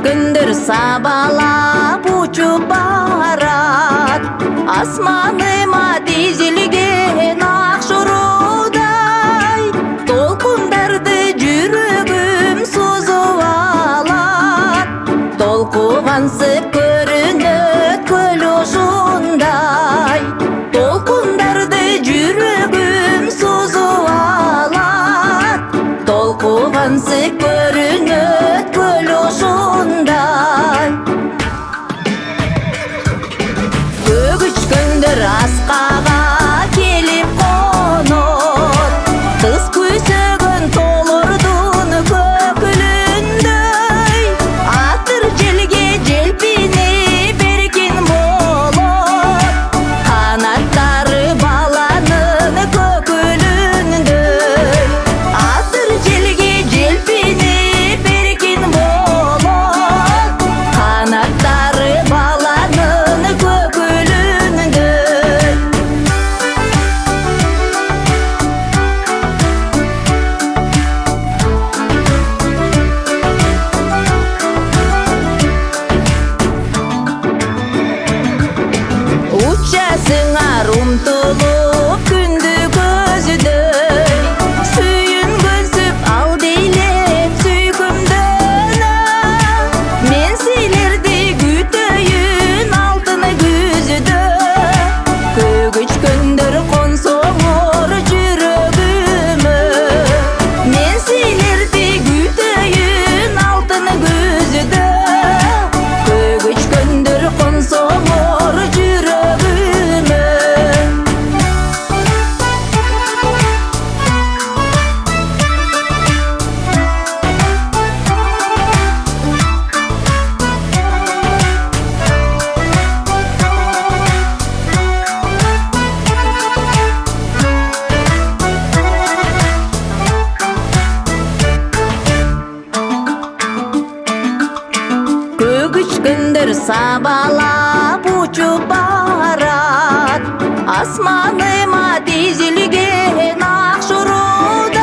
күндür сабалап учуп барат, асманыма тизилген ак шорудай. Толкундарды жүрөгүм созуп алат, толкугансып көрүнөт көл ушундай. Толкундарды жүрөгүм созуп алат, толкугансып көрүнөт көл ушундай. Көгүчкөндөр аскага келип конот, кыз күйсөгөн тоолордун көкүлүндөй. Атыр желге желпинип эркин болот, канаттары баланын көкүлүндөй. Атыр желге желпинип эркин болот, канаттары баланын көкүлүндөй. Учасыңар умтулуп күндү көздөй, сүйүнгөнсүп ал дейлеп сүйкүмдөнө. Мен силерди күтөйүн алтын күздө, көгүчкөндөр консоңор жүрөгүмө. Мен силерди күтөйүн алтын күздө, көгүчкөндөр консоңор жүрөгүмө. Көгүчкөндөр сабалап учуп барат, асманыма тизилген ак шорудай.